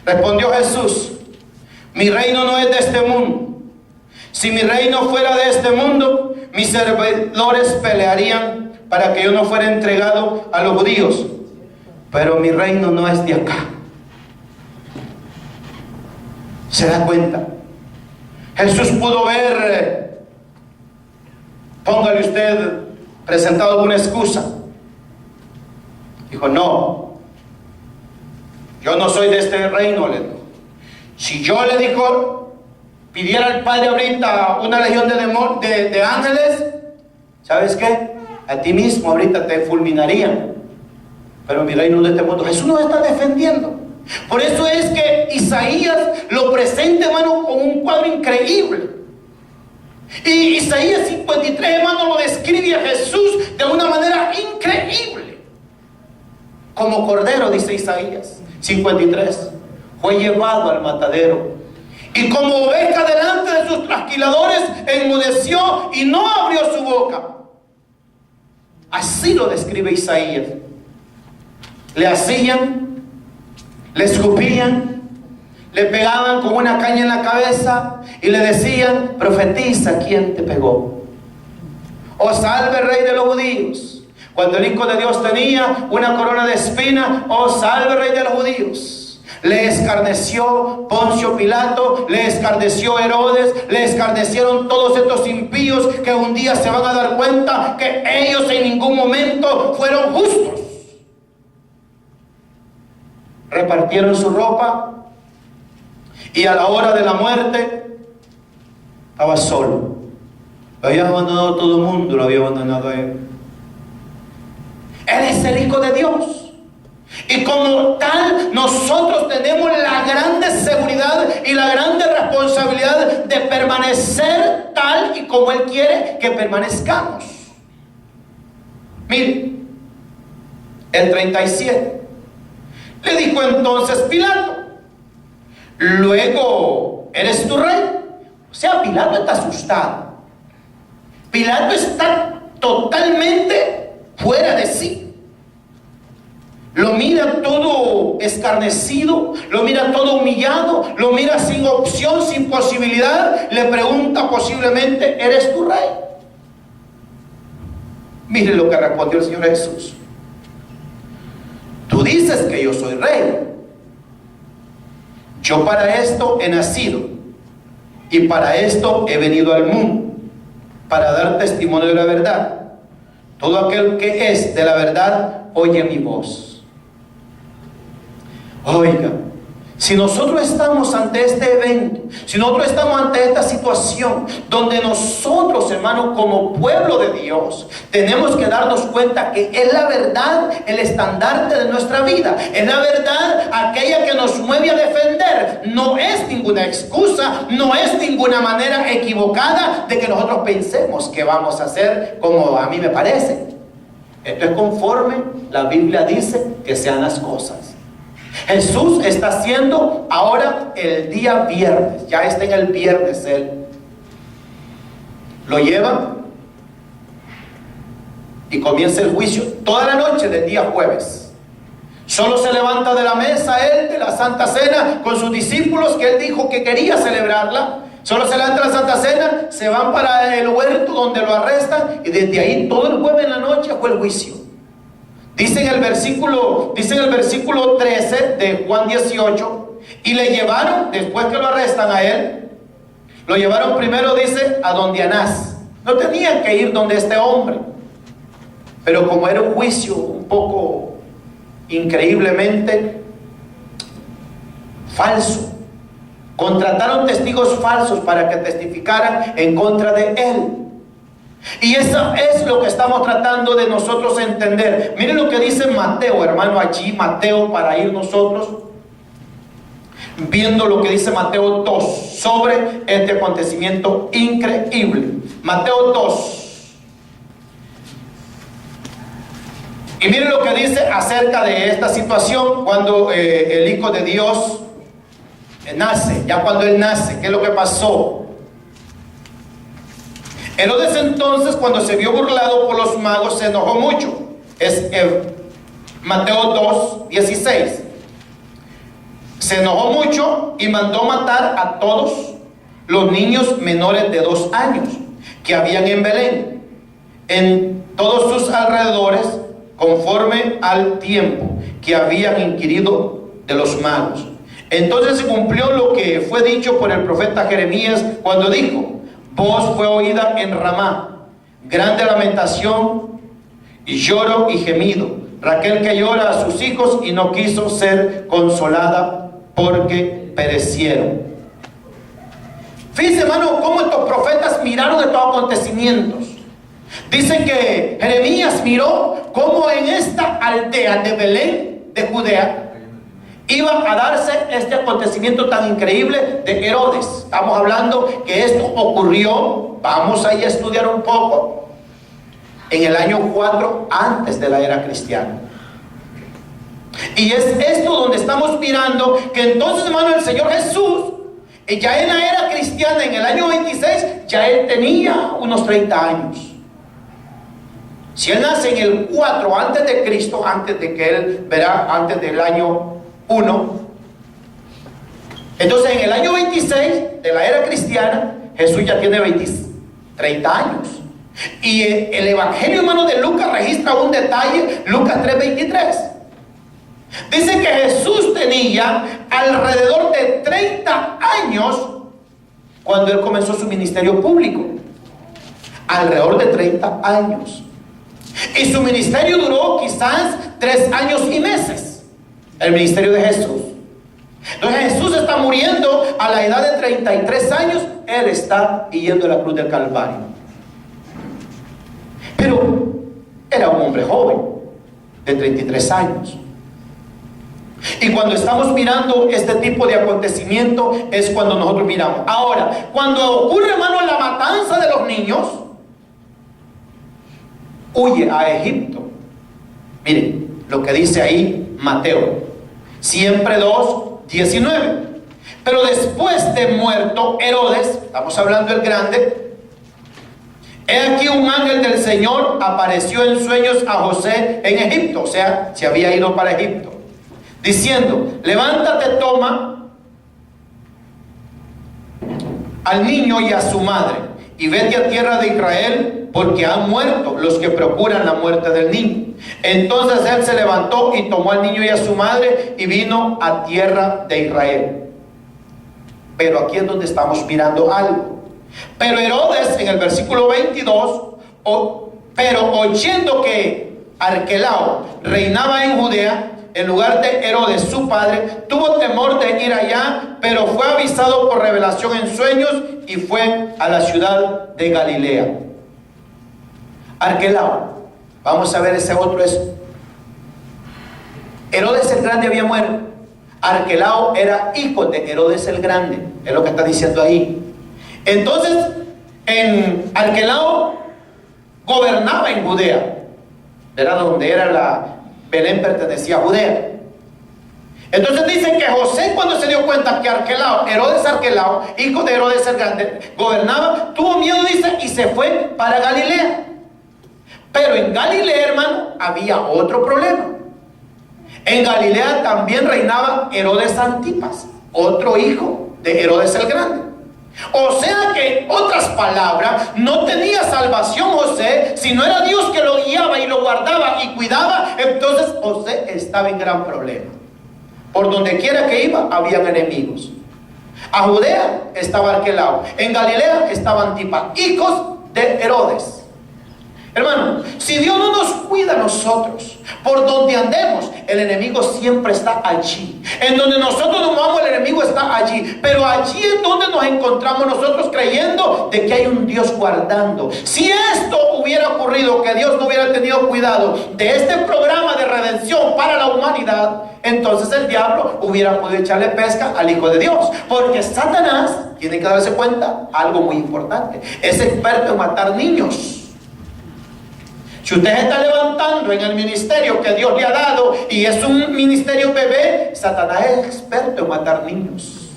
Respondió Jesús: mi reino no es de este mundo. Si mi reino fuera de este mundo, mis servidores pelearían para que yo no fuera entregado a los judíos. Pero mi reino no es de acá. ¿Se da cuenta? Jesús pudo ver, póngale usted, presentado alguna excusa. Dijo: no, yo no soy de este reino, le dijo. Si yo, le dijo, pidiera al Padre ahorita una legión de ángeles, ¿sabes qué? A ti mismo ahorita te fulminarían. Pero mi reino no es de este mundo. Jesús nos está defendiendo. Por eso es que Isaías lo presenta, hermano, con un cuadro increíble. Y Isaías 53, hermano, lo describe a Jesús de una manera increíble. Como cordero, dice Isaías 53, fue llevado al matadero, y como oveja delante de sus trasquiladores enmudeció y no abrió su boca. Así lo describe Isaías. Le hacían, le escupían, le pegaban con una caña en la cabeza y le decían: profetiza quién te pegó. O salve, rey de los judíos. Cuando el Hijo de Dios tenía una corona de espinas: oh salve, rey de los judíos. Le escarneció Poncio Pilato, le escarneció Herodes, le escarnecieron todos estos impíos que un día se van a dar cuenta que ellos en ningún momento fueron justos. Repartieron su ropa y a la hora de la muerte estaba solo. Lo había abandonado todo el mundo, lo había abandonado a Él. Él es el Hijo de Dios. Y como tal, nosotros tenemos la grande seguridad y la grande responsabilidad de permanecer tal y como Él quiere que permanezcamos. Mire, el 37. Le dijo entonces Pilato: luego, ¿eres tu rey? O sea, Pilato está asustado. Pilato está totalmente fuera de sí. Lo mira todo escarnecido, lo mira todo humillado, lo mira sin opción, sin posibilidad. Le pregunta posiblemente: ¿eres tu rey? Mire lo que respondió el Señor Jesús: tú dices que yo soy rey. Yo para esto he nacido y para esto he venido al mundo, para dar testimonio de la verdad. Todo aquel que es de la verdad oye mi voz. Oiga, si nosotros estamos ante este evento, si nosotros estamos ante esta situación, donde nosotros, hermanos, como pueblo de Dios, tenemos que darnos cuenta que es la verdad el estandarte de nuestra vida, es la verdad aquella que nos mueve a defender. No es ninguna excusa, no es ninguna manera equivocada de que nosotros pensemos que vamos a hacer como a mí me parece. Esto es conforme la Biblia dice que sean las cosas. Jesús está haciendo ahora el día viernes, ya está en el viernes él. Lo llevan y comienza el juicio toda la noche del día jueves. Solo se levanta de la mesa él de la Santa Cena con sus discípulos, que él dijo que quería celebrarla. Solo se levanta la Santa Cena, se van para el huerto donde lo arrestan, y desde ahí todo el jueves en la noche fue el juicio. Dice en el versículo 13 de Juan 18, y le llevaron, después que lo arrestan a él, lo llevaron primero, dice, a donde Anás. No tenían que ir donde este hombre, pero como era un juicio un poco increíblemente falso, contrataron testigos falsos para que testificaran en contra de él. Y eso es lo que estamos tratando de nosotros entender. Miren lo que dice Mateo, hermano, allí, Mateo, para ir nosotros viendo lo que dice Mateo 2 sobre este acontecimiento increíble. Mateo 2. Y miren lo que dice acerca de esta situación cuando el Hijo de Dios nace. Ya cuando él nace, ¿qué es lo que pasó? Herodes entonces, cuando se vio burlado por los magos, se enojó mucho. Es Mateo 2, 16. Se enojó mucho y mandó matar a todos los niños menores de 2 años que habían en Belén, en todos sus alrededores, conforme al tiempo que habían inquirido de los magos. Entonces se cumplió lo que fue dicho por el profeta Jeremías cuando dijo: voz fue oída en Ramá, grande lamentación y lloro y gemido. Raquel que llora a sus hijos y no quiso ser consolada porque perecieron. Fíjense, hermano, cómo estos profetas miraron estos acontecimientos. Dice que Jeremías miró cómo en esta aldea de Belén, de Judea, iba a darse este acontecimiento tan increíble de Herodes. Estamos hablando que esto ocurrió, vamos a ir a estudiar un poco, en el año 4 antes de la era cristiana. Y es esto donde estamos mirando que entonces, hermano, el Señor Jesús, ya en la era cristiana, en el año 26, ya él tenía unos 30 años. Si él nace en el 4 antes de Cristo, antes de que él verá, antes del año 1, entonces en el año 26 de la era cristiana, Jesús ya tiene 30 años. Y el Evangelio, hermano, de Lucas registra un detalle, Lucas 3:23. Dice que Jesús tenía alrededor de 30 años cuando él comenzó su ministerio público. Alrededor de 30 años. Y su ministerio duró quizás 3 años y meses. El ministerio de Jesús. Entonces Jesús está muriendo a la edad de 33 años. Él está yendo a la cruz del Calvario. Pero era un hombre joven de 33 años. Y cuando estamos mirando este tipo de acontecimiento es cuando nosotros miramos. Ahora, cuando ocurre, hermano, la matanza de los niños, huye a Egipto. Miren lo que dice ahí Mateo, siempre 2:19. Pero después de muerto Herodes, estamos hablando del grande, He aquí un ángel del Señor apareció en sueños a José en Egipto, o sea, se había ido para Egipto, diciendo: levántate, toma al niño y a su madre, y vete a tierra de Israel, porque han muerto los que procuran la muerte del niño. Entonces él se levantó y tomó al niño y a su madre y vino a tierra de Israel. Pero aquí es donde estamos mirando algo. Pero Herodes, en el versículo 22, pero oyendo que Arquelao reinaba en Judea en lugar de Herodes su padre, tuvo temor de ir allá, pero fue avisado por revelación en sueños y fue a la ciudad de Galilea. Arquelao, vamos a ver ese otro. Herodes el Grande había muerto. Arquelao era hijo de Herodes el Grande, es lo que está diciendo ahí. Entonces, en Arquelao gobernaba en Judea, era donde era Belén, pertenecía a Judea. Entonces dicen que José, cuando se dio cuenta que Herodes Arquelao, hijo de Herodes el Grande, gobernaba, tuvo miedo, dice, y se fue para Galilea. Pero en Galilea, hermano, había otro problema. En Galilea también reinaba Herodes Antipas, otro hijo de Herodes el Grande. O sea que, en otras palabras, no tenía salvación José, si no era Dios que lo guiaba y lo guardaba y cuidaba. Entonces José estaba en gran problema. Por donde quiera que iba, habían enemigos. A Judea estaba Arquelao, en Galilea estaba Antipas, hijos de Herodes. Hermano, si Dios no nos cuida a nosotros, por donde andemos, el enemigo siempre está allí. En donde nosotros nos vamos, el enemigo está allí. Pero allí es donde nos encontramos nosotros, creyendo de que hay un Dios guardando. Si esto hubiera ocurrido, que Dios no hubiera tenido cuidado de este programa de redención para la humanidad, entonces el diablo hubiera podido echarle pesca al Hijo de Dios. Porque Satanás, tiene que darse cuenta algo muy importante, es experto en matar niños. Si usted se está levantando en el ministerio que Dios le ha dado y es un ministerio bebé, Satanás es experto en matar niños.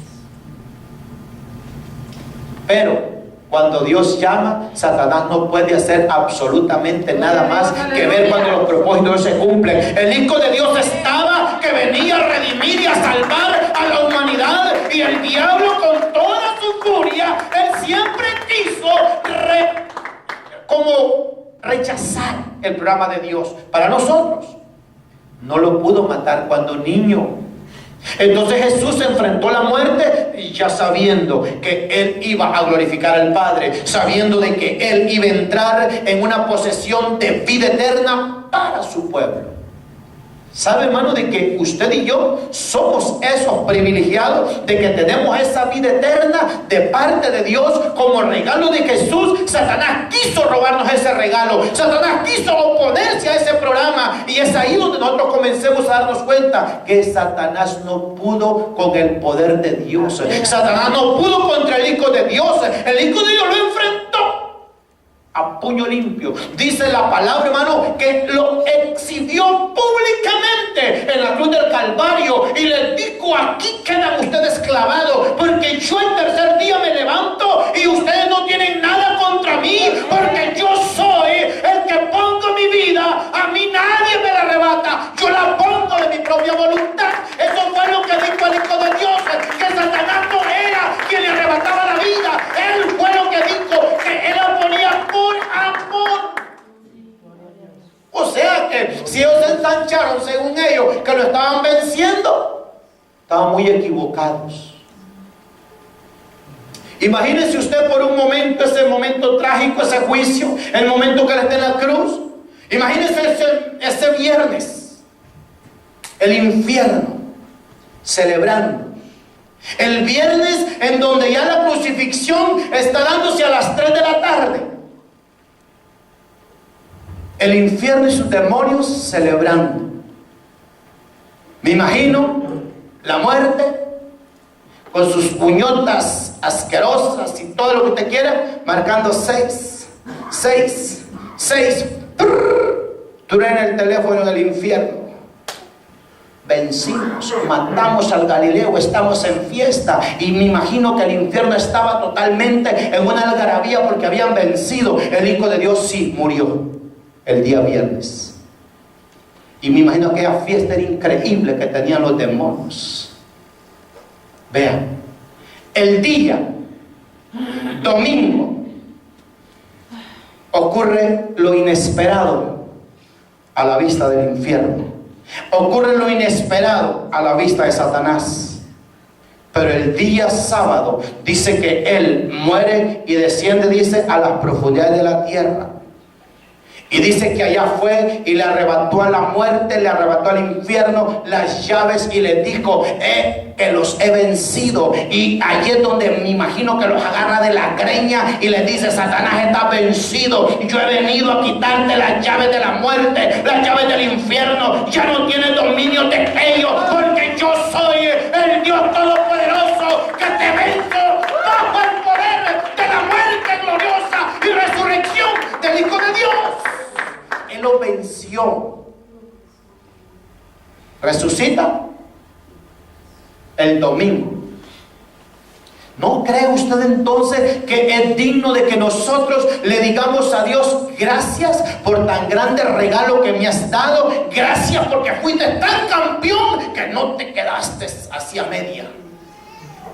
Pero cuando Dios llama, Satanás no puede hacer absolutamente nada más que ver cuando los propósitos se cumplen. El Hijo de Dios estaba, que venía a redimir y a salvar a la humanidad, y el diablo, con toda su furia, él siempre quiso rechazar el programa de Dios para nosotros. No lo pudo matar cuando niño. Entonces Jesús enfrentó la muerte ya sabiendo que Él iba a glorificar al Padre, sabiendo de que Él iba a entrar en una posesión de vida eterna para su pueblo. ¿Sabe, hermano, de que usted y yo somos esos privilegiados, de que tenemos esa vida eterna de parte de Dios como regalo de Jesús? Satanás quiso robarnos ese regalo. Satanás quiso oponerse a ese programa. Y es ahí donde nosotros comencemos a darnos cuenta que Satanás no pudo con el poder de Dios. Satanás no pudo contra el Hijo de Dios. El Hijo de Dios lo enfrentó a puño limpio. Dice la palabra, hermano, que lo exhibió públicamente en la cruz del Calvario y les dijo: aquí quedan ustedes clavados, porque yo el tercer día me levanto y ustedes no tienen nada contra mí, porque yo soy el que pongo mi vida. A mí nadie me la arrebata, yo la pongo de mi propia voluntad. Eso fue lo que dijo el Hijo de Dios, que Satanás no era quien le arrebataba la vida. Él fue lo que dijo, que él la ponía por amor. O sea que si ellos se ensancharon, según ellos, que lo estaban venciendo, estaban muy equivocados. Imagínese usted por un momento ese momento trágico, ese juicio, el momento que él está en la cruz. Imagínese ese viernes, el infierno celebrando. El viernes en donde ya la crucifixión está dándose a las 3 de la tarde. El infierno y sus demonios celebrando. Me imagino la muerte con sus puñotas asquerosas y todo lo que usted quiera, marcando 6, 6, 6. Tú en el teléfono del infierno. vencimos, matamos al Galileo, estamos en fiesta. Y me imagino que el infierno estaba totalmente en una algarabía porque habían vencido. El Hijo de Dios sí murió el día viernes. Y me imagino que aquella fiesta era increíble que tenían los demonios. Vean, el día domingo ocurre lo inesperado a la vista del infierno. Ocurre lo inesperado a la vista de Satanás. Pero el día sábado dice que él muere y desciende, dice, a las profundidades de la tierra. Y dice que allá fue y le arrebató a la muerte, le arrebató al infierno las llaves y le dijo, que los he vencido. Y allí es donde me imagino que los agarra de la greña y le dice, Satanás, está vencido. Yo he venido a quitarte las llaves de la muerte, las llaves del infierno. Ya no tienes dominio de ellos, porque yo soy el Dios Todopoderoso que te venzo bajo el poder de la muerte gloriosa y resurrección del Hijo de Dios. Él lo venció. Resucita el domingo. ¿No cree usted entonces que es digno de que nosotros le digamos a Dios, gracias por tan grande regalo que me has dado? Gracias porque fuiste tan campeón que no te quedaste hacia media.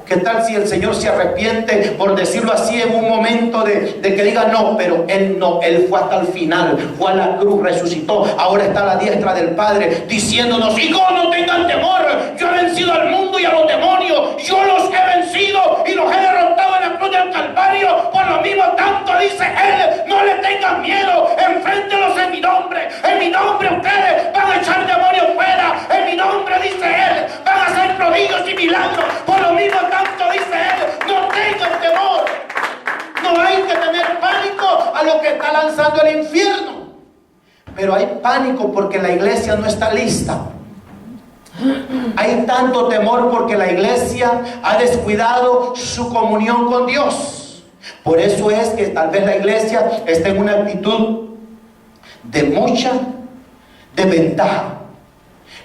¿Qué tal si el Señor se arrepiente, por decirlo así, en un momento de que diga no? Pero Él no, Él fue hasta el final, fue a la cruz, resucitó, ahora está a la diestra del Padre, diciéndonos, hijos, no tengan temor, yo he vencido al mundo y a los demonios, yo los he vencido y los he derrotado en la cruz del Calvario. Por lo mismo tanto, dice Él, no le tengan miedo, enfréntelos en mi nombre ustedes van a echar demonios fuera, en mi nombre, dice Él, van a hacer prodigios y milagros. Por lo mismo tanto, dice Él, no tengan temor. No hay que tener pánico a lo que está lanzando el infierno, pero hay pánico porque la iglesia no está lista. Hay tanto temor porque la iglesia ha descuidado su comunión con Dios. Por eso es que tal vez la iglesia está en una actitud de mucha desventaja.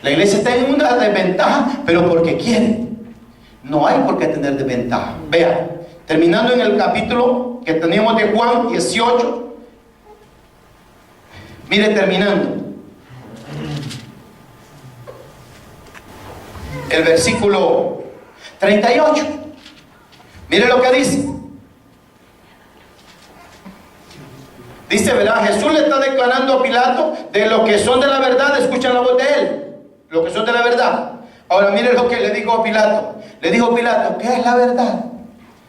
La iglesia está en una desventaja, pero porque quiere. No hay por qué tener desventaja. Vean, terminando en el capítulo que teníamos de Juan 18. Mire, terminando. El versículo 38. Mire lo que dice. Dice, ¿verdad? Jesús le está declarando a Pilato de lo que son de la verdad. Escuchan la voz de él. Lo que son de la verdad. Ahora mire lo que le dijo a Pilato. Le dijo Pilato, ¿qué es la verdad?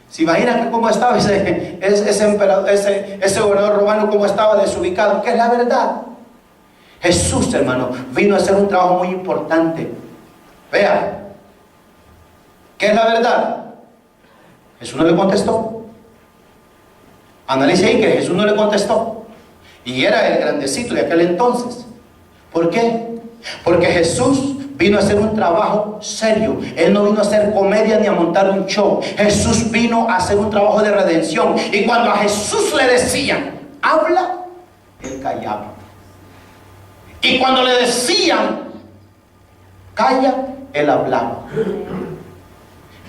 ¿Se imaginan que cómo estaba ese emperador, ese gobernador romano, cómo estaba desubicado? ¿Qué es la verdad? Jesús, hermano, vino a hacer un trabajo muy importante. Vea, ¿qué es la verdad? Jesús no le contestó. Analice ahí que Jesús no le contestó. Y era el grandecito de aquel entonces. ¿Por qué? Porque Jesús vino a hacer un trabajo serio. Él no vino a hacer comedia ni a montar un show. Jesús vino a hacer un trabajo de redención. Y cuando a Jesús le decían, habla, él callaba. Y cuando le decían, calla, él hablaba.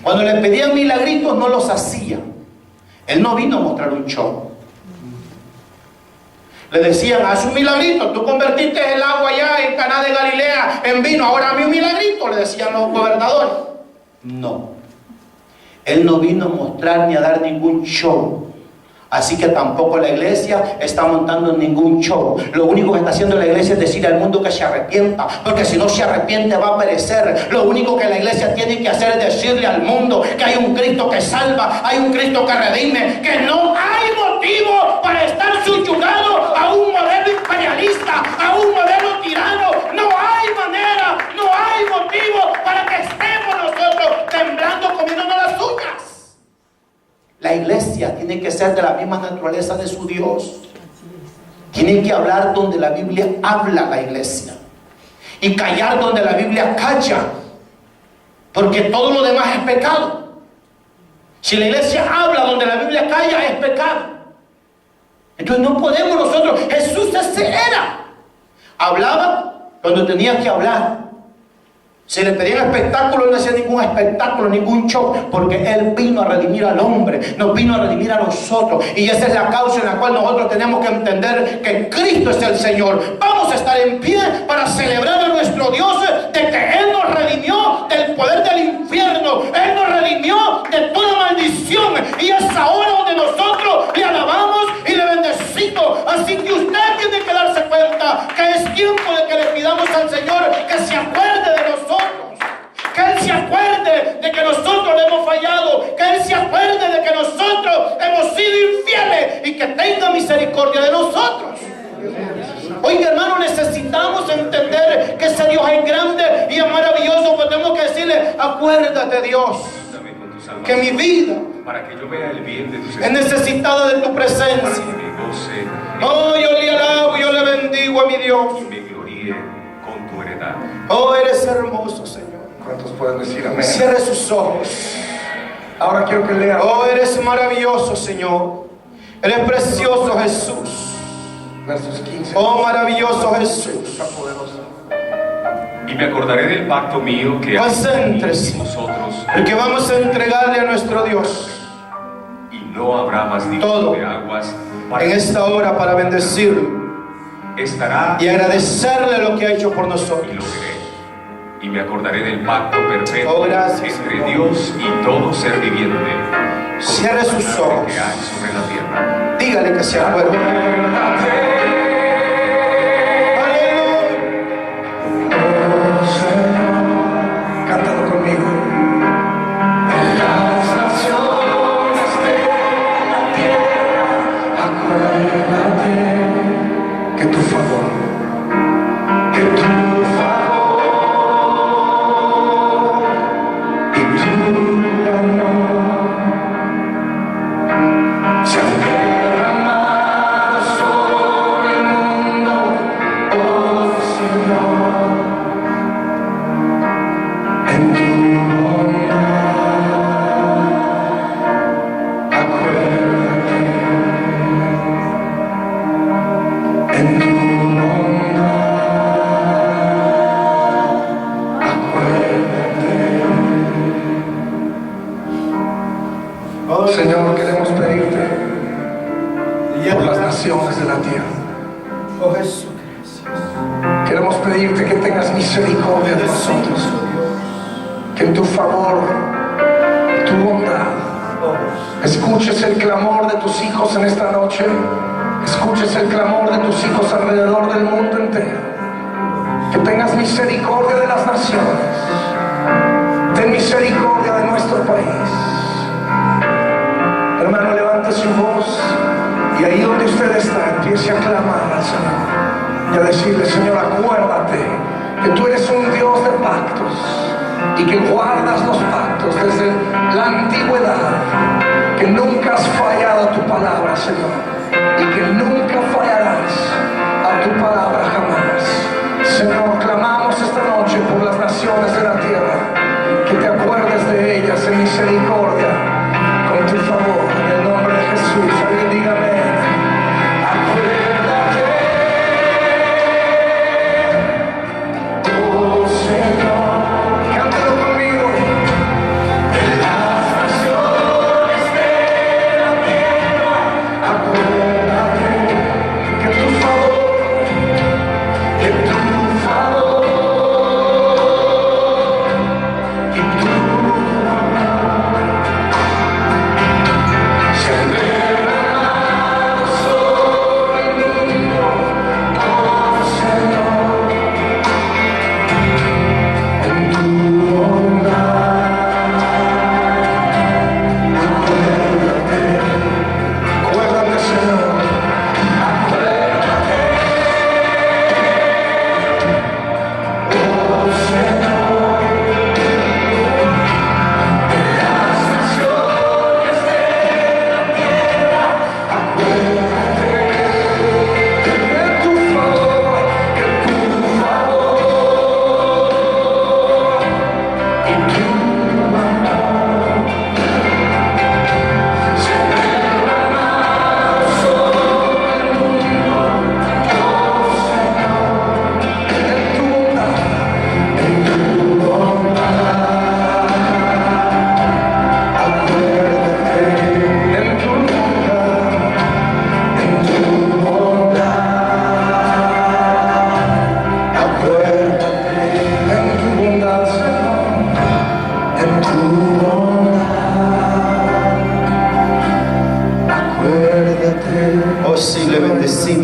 Cuando le pedían milagritos, no los hacía. Él no vino a mostrar un show. Le decían, haz un milagrito, tú convertiste el agua allá en Caná de Galilea en vino, ahora hazme un milagrito, le decían los gobernadores. No, Él no vino a mostrar ni a dar ningún show. Así que tampoco la iglesia está montando ningún show. Lo único que está haciendo la iglesia es decir al mundo que se arrepienta, porque si no se arrepiente va a perecer. Lo único que la iglesia tiene que hacer es decirle al mundo que hay un Cristo que salva, hay un Cristo que redime, que no hay motivo para estar subyugado a un modelo imperialista, a un modelo tirano. No hay manera, no hay motivo para que estemos nosotros temblando, comiéndonos las uñas. La iglesia tiene que ser de la misma naturaleza de su Dios. Tiene que hablar donde la Biblia habla, la iglesia, y callar donde la Biblia calla, porque todo lo demás es pecado. Si la iglesia habla donde la Biblia calla, es pecado. Entonces no podemos nosotros. Jesús ese era. Hablaba cuando tenía que hablar. Si le pedían espectáculo, él no hacía ningún espectáculo, ningún show, porque él vino a redimir al hombre, nos vino a redimir a nosotros. Y esa es la causa en la cual nosotros tenemos que entender que Cristo es el Señor. Vamos a estar en pie para celebrar a nuestro Dios de que Él nos redimió del poder del infierno. Él nos redimió de toda maldición. Y es ahora donde nosotros le alabamos y le bendecimos. Así que usted tiene que darse cuenta que es tiempo de que le pidamos al Señor que se acuerde de nosotros. Que Él se acuerde de que nosotros le hemos fallado. Que Él se acuerde de que nosotros hemos sido infieles y que tenga misericordia de nosotros. Oiga, hermano, necesitamos entender que ese Dios es grande y es maravilloso. Pues tenemos que decirle: acuérdate, Dios, que mi vida para que yo vea el bien de tu es necesitada de tu presencia. Oh, yo le alabo, yo le bendigo a mi Dios. Y me gloríe con tu heredad. Oh, eres hermoso, Señor. ¿Cuántos pueden decir amén? Cierre sus ojos. Ahora quiero que lean. Oh, eres maravilloso, Señor. Eres precioso, Jesús. Versos 15. Oh, maravilloso Jesús. Está poderoso. Y me acordaré del pacto mío que hace Concéntrese. con vosotros, Porque vamos a entregarle a nuestro Dios y no habrá más todo diluvio de aguas. en esta hora para bendecirlo Estará y agradecerle lo que ha hecho por nosotros. y lo veré. Y me acordaré del pacto perfecto Oh, gracias, entre Señor. Dios y todo ser viviente. con Cierre toda sus nave ojos. que hay sobre la tierra. Dígale que se acuerde. Aleluya. Oh, Señor, cántalo conmigo. En las naciones de la tierra, acuérdate que tu favor, y tu amor se han derramado sobre el mundo, oh Señor, en tu bondad, acuérdate, en tu bondad, acuérdate. Oh, Señor, queremos pedirte por las naciones de la tierra. Oh, Jesús. Queremos pedirte que tengas misericordia de nosotros, que en tu favor, tu bondad, escuches el clamor de tus hijos en esta noche, escuches el clamor de tus hijos alrededor del mundo entero, que tengas misericordia de las naciones, ten misericordia de nuestro país. Hermano, levante su voz y ahí donde usted está empiece a clamar al Señor y a decirle: Señor, acuérdate que tú eres un Dios de pactos y que guardas los pactos desde la antigüedad, que nunca has fallado a tu palabra, Señor, y que nunca fallarás a tu palabra jamás. Señor, clamamos esta noche por las naciones de la tierra, que te acuerdes de ellas en misericordia, con tu favor, en el nombre de Jesús. Alguien diga amén. Acuérdate, oh Señor, cántalo conmigo. En las naciones de la tierra, acuérdate que tu favor, que tu favor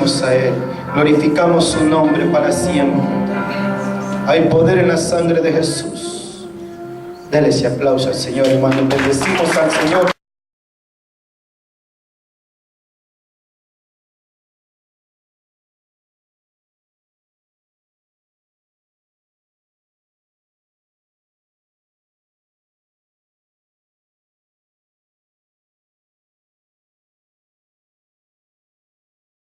bendecimos a Él. Glorificamos su nombre para siempre. Hay poder en la sangre de Jesús. Dele ese aplauso al Señor, hermano. Bendecimos al Señor.